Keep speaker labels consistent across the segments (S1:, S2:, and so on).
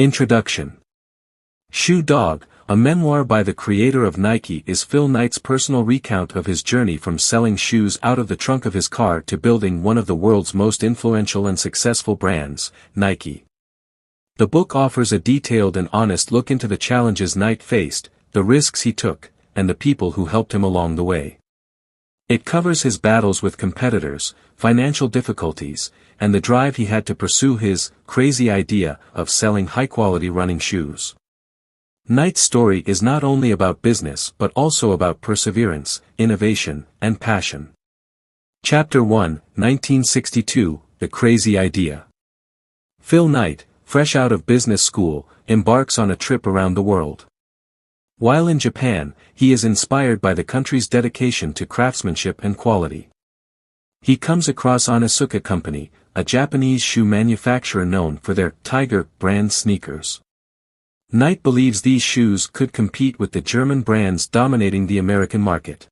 S1: Introduction. Shoe Dog, a memoir by the creator of Nike, is Phil Knight's personal recount of his journey from selling shoes out of the trunk of his car to building one of the world's most influential and successful brands, Nike. The book offers a detailed and honest look into the challenges Knight faced, the risks he took, and the people who helped him along the way. It covers his battles with competitors, financial difficulties, and the drive he had to pursue his crazy idea of selling high-quality running shoes. Knight's story is not only about business but also about perseverance, innovation, and passion. Chapter 1, 1962, The Crazy Idea. Phil Knight, fresh out of business school, embarks on a trip around the world. While in Japan, he is inspired by the country's dedication to craftsmanship and quality. He comes across Onitsuka Company, a Japanese shoe manufacturer known for their Tiger brand sneakers. Knight believes these shoes could compete with the German brands dominating the American market.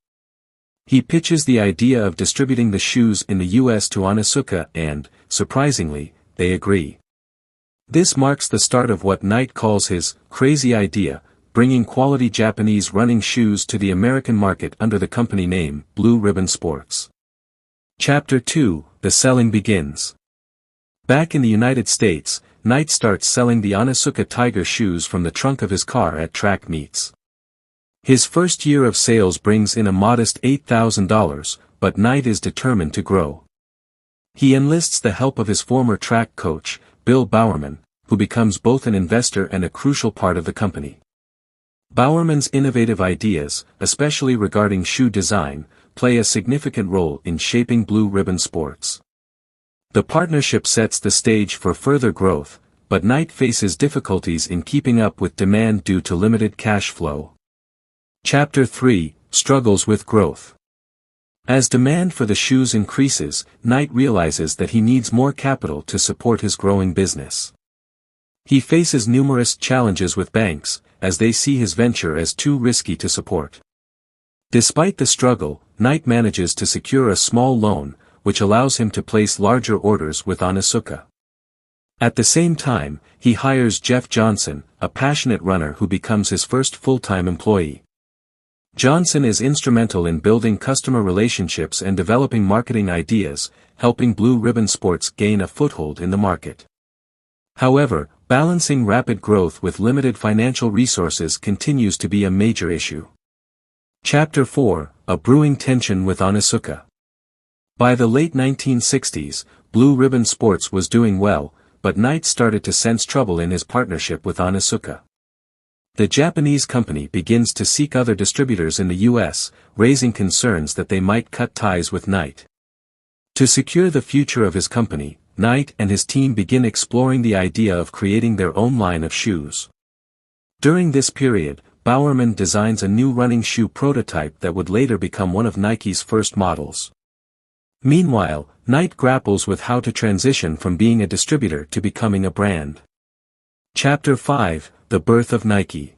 S1: He pitches the idea of distributing the shoes in the US to Onitsuka and, surprisingly, they agree. This marks the start of what Knight calls his crazy idea, bringing quality Japanese running shoes to the American market under the company name Blue Ribbon Sports. Chapter 2, The Selling Begins. Back in the United States, Knight starts selling the Onitsuka Tiger shoes from the trunk of his car at track meets. His first year of sales brings in a modest $8,000, but Knight is determined to grow. He enlists the help of his former track coach, Bill Bowerman, who becomes both an investor and a crucial part of the company. Bowerman's innovative ideas, especially regarding shoe design, play a significant role in shaping Blue Ribbon Sports. The partnership sets the stage for further growth, but Knight faces difficulties in keeping up with demand due to limited cash flow. Chapter 3, Struggles with Growth. As demand for the shoes increases, Knight realizes that he needs more capital to support his growing business. He faces numerous challenges with banks, as they see his venture as too risky to support. Despite the struggle, Knight manages to secure a small loan, which allows him to place larger orders with Onitsuka. At the same time, he hires Jeff Johnson, a passionate runner who becomes his first full-time employee. Johnson is instrumental in building customer relationships and developing marketing ideas, helping Blue Ribbon Sports gain a foothold in the market. However, balancing rapid growth with limited financial resources continues to be a major issue. Chapter 4, A Brewing Tension with Onitsuka. By the late 1960s, Blue Ribbon Sports was doing well, but Knight started to sense trouble in his partnership with Onitsuka. The Japanese company begins to seek other distributors in the US, raising concerns that they might cut ties with Knight. To secure the future of his company, Knight and his team begin exploring the idea of creating their own line of shoes. During this period, Bowerman designs a new running shoe prototype that would later become one of Nike's first models. Meanwhile, Knight grapples with how to transition from being a distributor to becoming a brand. Chapter 5, The Birth of Nike.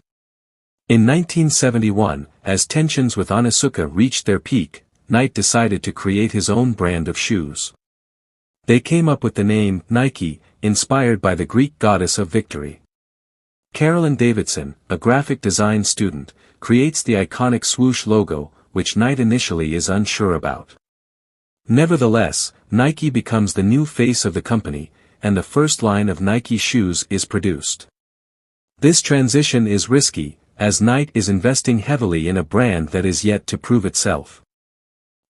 S1: In 1971, as tensions with Onitsuka reached their peak, Knight decided to create his own brand of shoes. They came up with the name Nike, inspired by the Greek goddess of victory. Carolyn Davidson, a graphic design student, creates the iconic swoosh logo, which Knight initially is unsure about. Nevertheless, Nike becomes the new face of the company, and the first line of Nike shoes is produced. This transition is risky, as Knight is investing heavily in a brand that is yet to prove itself.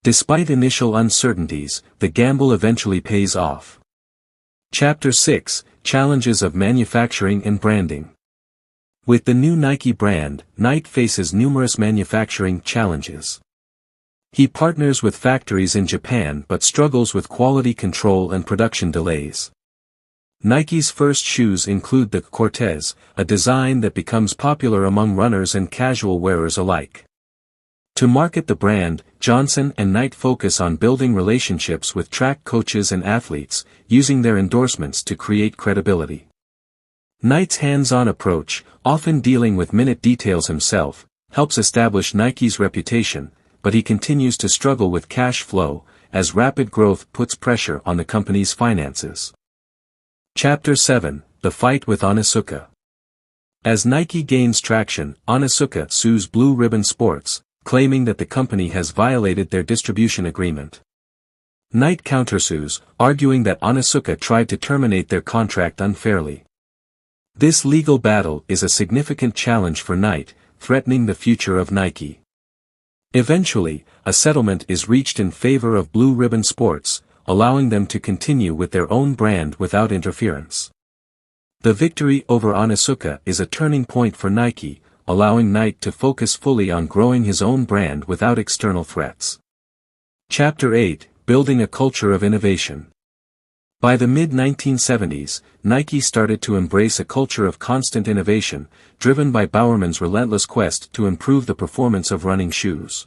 S1: Despite initial uncertainties, the gamble eventually pays off. Chapter 6, Challenges of Manufacturing and Branding. With the new Nike brand, Knight faces numerous manufacturing challenges. He partners with factories in Japan but struggles with quality control and production delays. Nike's first shoes include the Cortez, a design that becomes popular among runners and casual wearers alike. To market the brand, Johnson and Knight focus on building relationships with track coaches and athletes, using their endorsements to create credibility. Knight's hands-on approach, often dealing with minute details himself, helps establish Nike's reputation, but he continues to struggle with cash flow, as rapid growth puts pressure on the company's finances. Chapter 7, The Fight with Onitsuka. As Nike gains traction, Onitsuka sues Blue Ribbon Sports, claiming that the company has violated their distribution agreement. Nike countersues, arguing that Onitsuka tried to terminate their contract unfairly. This legal battle is a significant challenge for Nike, threatening the future of Nike. Eventually, a settlement is reached in favor of Blue Ribbon Sports, allowing them to continue with their own brand without interference. The victory over Onitsuka is a turning point for Nike, allowing Nike to focus fully on growing his own brand without external threats. Chapter 8: Building a Culture of Innovation. By the mid-1970s, Nike started to embrace a culture of constant innovation, driven by Bowerman's relentless quest to improve the performance of running shoes.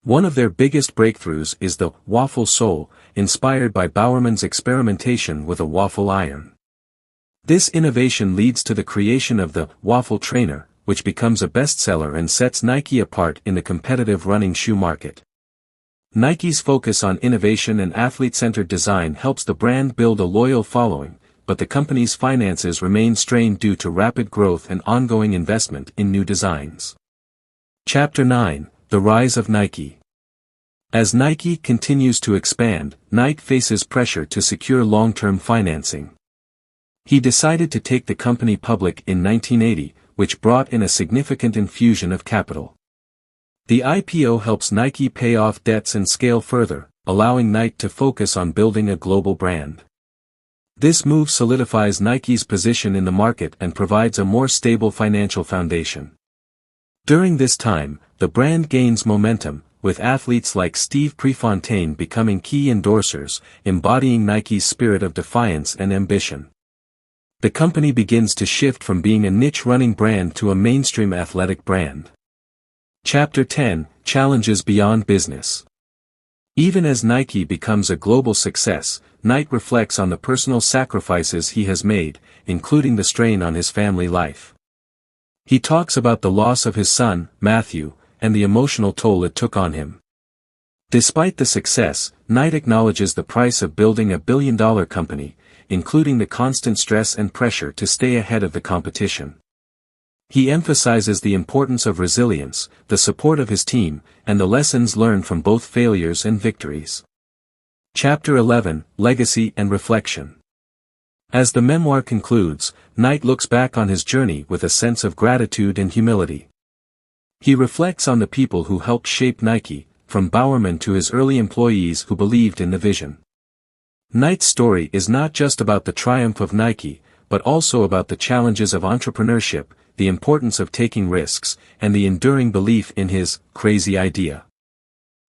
S1: One of their biggest breakthroughs is the waffle sole, inspired by Bowerman's experimentation with a waffle iron. This innovation leads to the creation of the waffle trainer, which becomes a bestseller and sets Nike apart in the competitive running shoe market. Nike's focus on innovation and athlete-centered design helps the brand build a loyal following, but the company's finances remain strained due to rapid growth and ongoing investment in new designs. Chapter 9: The Rise of Nike. As Nike continues to expand, Nike faces pressure to secure long-term financing. He decided to take the company public in 1980, which brought in a significant infusion of capital. The IPO helps Nike pay off debts and scale further, allowing Nike to focus on building a global brand. This move solidifies Nike's position in the market and provides a more stable financial foundation. During this time, the brand gains momentum, with athletes like Steve Prefontaine becoming key endorsers, embodying Nike's spirit of defiance and ambition. The company begins to shift from being a niche running brand to a mainstream athletic brand. Chapter 10: Challenges Beyond Business. Even as Nike becomes a global success, Nike reflects on the personal sacrifices he has made, including the strain on his family life. He talks about the loss of his son, Matthew, and the emotional toll it took on him. Despite the success, Nike acknowledges the price of building a billion-dollar company, including the constant stress and pressure to stay ahead of the competition. He emphasizes the importance of resilience, the support of his team, and the lessons learned from both failures and victories. Chapter 11: Legacy and Reflection. As the memoir concludes, Nike looks back on his journey with a sense of gratitude and humility. He reflects on the people who helped shape Nike, from Bowerman to his early employees who believed in the vision. Nike's story is not just about the triumph of Nike, but also about the challenges of entrepreneurship, the importance of taking risks, and the enduring belief in his crazy idea.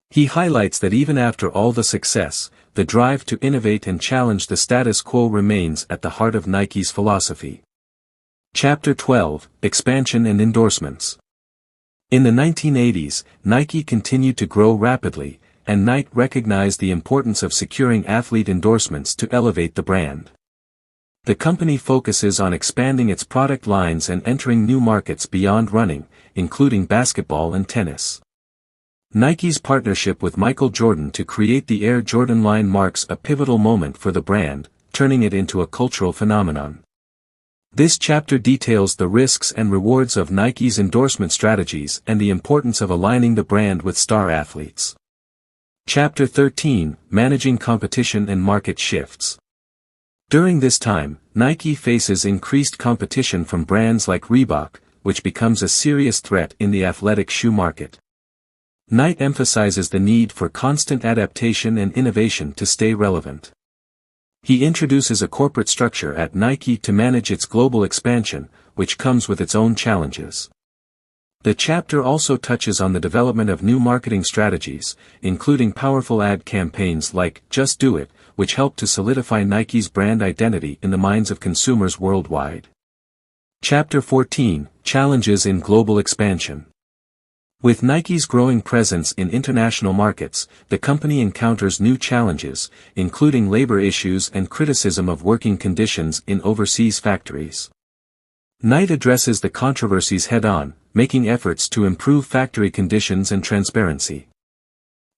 S1: He highlights that even after all the success, the drive to innovate and challenge the status quo remains at the heart of Nike's philosophy. Chapter 12: Expansion and Endorsements. In the 1980s, Nike continued to grow rapidly, and Nike recognized the importance of securing athlete endorsements to elevate the brand. The company focuses on expanding its product lines and entering new markets beyond running, including basketball and tennis. Nike's partnership with Michael Jordan to create the Air Jordan line marks a pivotal moment for the brand, turning it into a cultural phenomenon. This chapter details the risks and rewards of Nike's endorsement strategies and the importance of aligning the brand with star athletes. Chapter 13: Managing Competition and Market Shifts. During this time, Nike faces increased competition from brands like Reebok, which becomes a serious threat in the athletic shoe market. Nike emphasizes the need for constant adaptation and innovation to stay relevant. He introduces a corporate structure at Nike to manage its global expansion, which comes with its own challenges. The chapter also touches on the development of new marketing strategies, including powerful ad campaigns like Just Do It, which help to solidify Nike's brand identity in the minds of consumers worldwide. Chapter 14: Challenges in Global Expansion. With Nike's growing presence in international markets, the company encounters new challenges, including labor issues and criticism of working conditions in overseas factories. Nike addresses the controversies head-on, making efforts to improve factory conditions and transparency.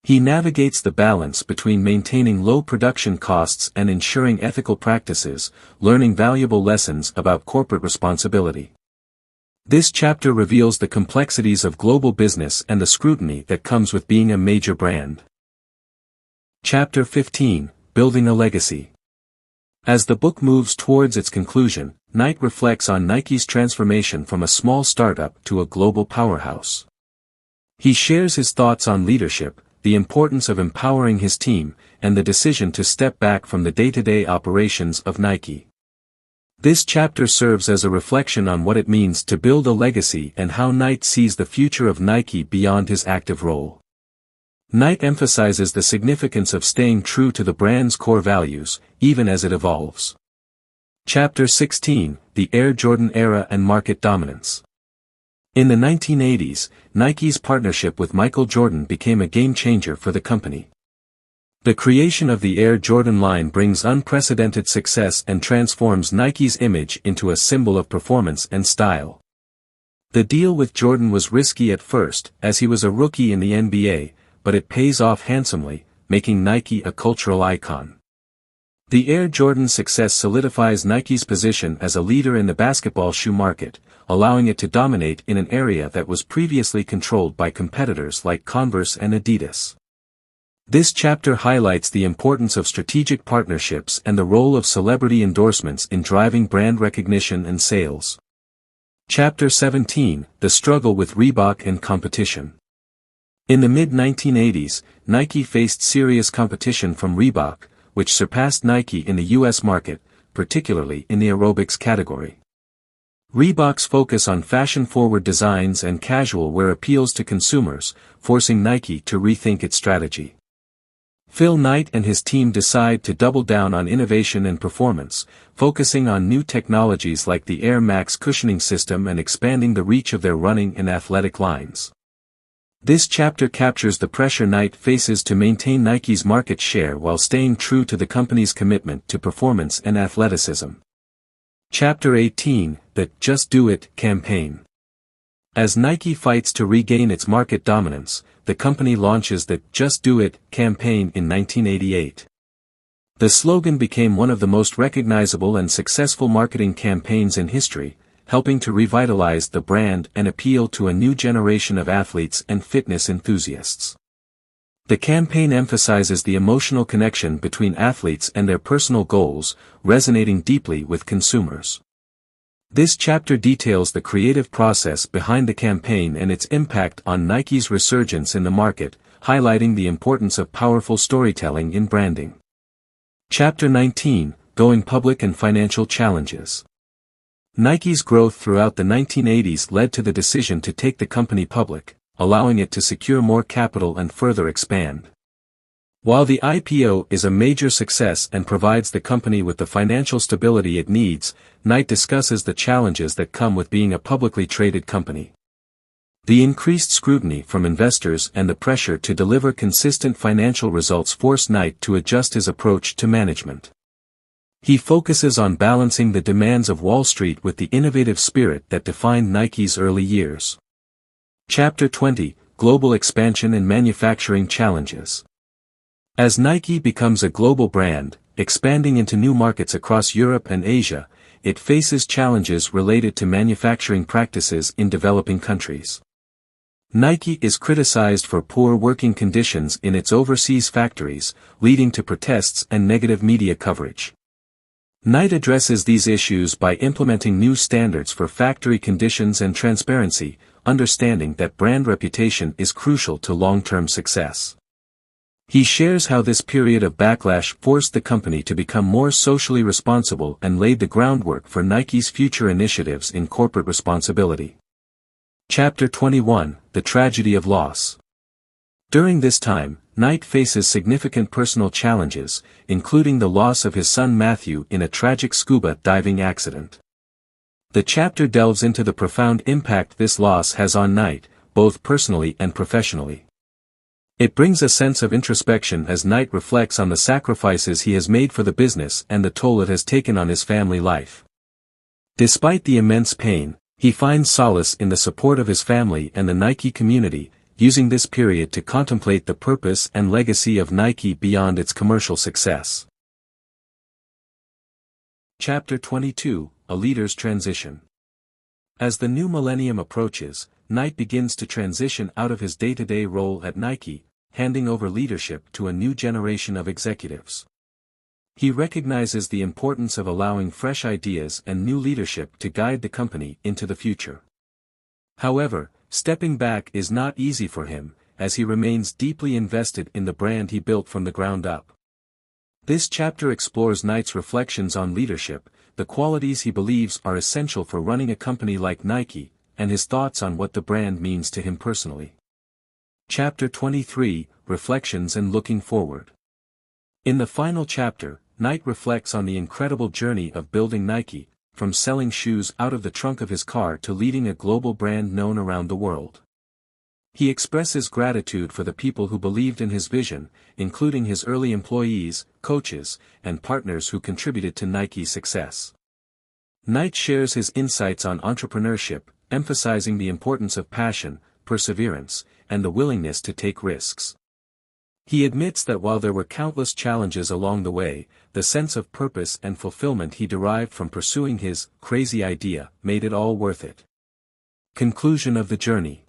S1: He navigates the balance between maintaining low production costs and ensuring ethical practices, learning valuable lessons about corporate responsibility. This chapter reveals the complexities of global business and the scrutiny that comes with being a major brand. Chapter 15, Building a Legacy. As the book moves towards its conclusion, Knight reflects on Nike's transformation from a small startup to a global powerhouse. He shares his thoughts on leadership, the importance of empowering his team, and the decision to step back from the day-to-day operations of Nike. This chapter serves as a reflection on what it means to build a legacy and how Knight sees the future of Nike beyond his active role. Knight emphasizes the significance of staying true to the brand's core values, even as it evolves. Chapter 16, The Air Jordan Era and Market Dominance. In the 1980s, Nike's partnership with Michael Jordan became a game-changer for the company. The creation of the Air Jordan line brings unprecedented success and transforms Nike's image into a symbol of performance and style. The deal with Jordan was risky at first, as he was a rookie in the NBA, but it pays off handsomely, making Nike a cultural icon. The Air Jordan success solidifies Nike's position as a leader in the basketball shoe market, allowing it to dominate in an area that was previously controlled by competitors like Converse and Adidas. This chapter highlights the importance of strategic partnerships and the role of celebrity endorsements in driving brand recognition and sales. Chapter 17, The Struggle with Reebok and Competition. In the mid-1980s, Nike faced serious competition from Reebok, which surpassed Nike in the US market, particularly in the aerobics category. Reebok's focus on fashion-forward designs and casual wear appeals to consumers, forcing Nike to rethink its strategy. Phil Knight and his team decide to double down on innovation and performance, focusing on new technologies like the Air Max cushioning system and expanding the reach of their running and athletic lines. This chapter captures the pressure Knight faces to maintain Nike's market share while staying true to the company's commitment to performance and athleticism. Chapter 18, The Just Do It campaign. As Nike fights to regain its market dominance, the company launches the Just Do It campaign in 1988. The slogan became one of the most recognizable and successful marketing campaigns in history, helping to revitalize the brand and appeal to a new generation of athletes and fitness enthusiasts. The campaign emphasizes the emotional connection between athletes and their personal goals, resonating deeply with consumers. This chapter details the creative process behind the campaign and its impact on Nike's resurgence in the market, highlighting the importance of powerful storytelling in branding. Chapter 19, Going Public and Financial Challenges. Nike's growth throughout the 1980s led to the decision to take the company public, allowing it to secure more capital and further expand. While the IPO is a major success and provides the company with the financial stability it needs, Knight discusses the challenges that come with being a publicly traded company. The increased scrutiny from investors and the pressure to deliver consistent financial results force Knight to adjust his approach to management. He focuses on balancing the demands of Wall Street with the innovative spirit that defined Nike's early years. Chapter 20, Global Expansion and Manufacturing Challenges. As Nike becomes a global brand, expanding into new markets across Europe and Asia, it faces challenges related to manufacturing practices in developing countries. Nike is criticized for poor working conditions in its overseas factories, leading to protests and negative media coverage. Knight addresses these issues by implementing new standards for factory conditions and transparency, understanding that brand reputation is crucial to long-term success. He shares how this period of backlash forced the company to become more socially responsible and laid the groundwork for Nike's future initiatives in corporate responsibility. Chapter 21, The Tragedy of Loss. During this time, Knight faces significant personal challenges, including the loss of his son Matthew in a tragic scuba diving accident. The chapter delves into the profound impact this loss has on Knight, both personally and professionally. It brings a sense of introspection as Knight reflects on the sacrifices he has made for the business and the toll it has taken on his family life. Despite the immense pain, he finds solace in the support of his family and the Nike community, using this period to contemplate the purpose and legacy of Nike beyond its commercial success. Chapter 22, A Leader's Transition. As the new millennium approaches, Knight begins to transition out of his day-to-day role at Nike, handing over leadership to a new generation of executives. He recognizes the importance of allowing fresh ideas and new leadership to guide the company into the future. However, stepping back is not easy for him, as he remains deeply invested in the brand he built from the ground up. This chapter explores Knight's reflections on leadership, the qualities he believes are essential for running a company like Nike, and his thoughts on what the brand means to him personally. Chapter 23, Reflections and Looking Forward. In the final chapter, Knight reflects on the incredible journey of building Nike, from selling shoes out of the trunk of his car to leading a global brand known around the world. He expresses gratitude for the people who believed in his vision, including his early employees, coaches, and partners who contributed to Nike's success. Knight shares his insights on entrepreneurship, emphasizing the importance of passion, perseverance, and the willingness to take risks. He admits that while there were countless challenges along the way, the sense of purpose and fulfillment he derived from pursuing his crazy idea made it all worth it. Conclusion of the journey.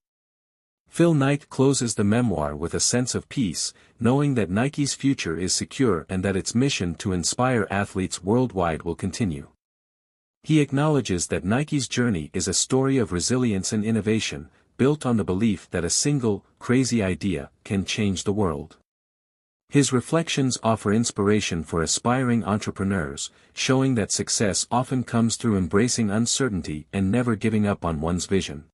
S1: Phil Knight closes the memoir with a sense of peace, knowing that Nike's future is secure and that its mission to inspire athletes worldwide will continue. He acknowledges that Nike's journey is a story of resilience and innovation, built on the belief that a single, crazy idea can change the world. His reflections offer inspiration for aspiring entrepreneurs, showing that success often comes through embracing uncertainty and never giving up on one's vision.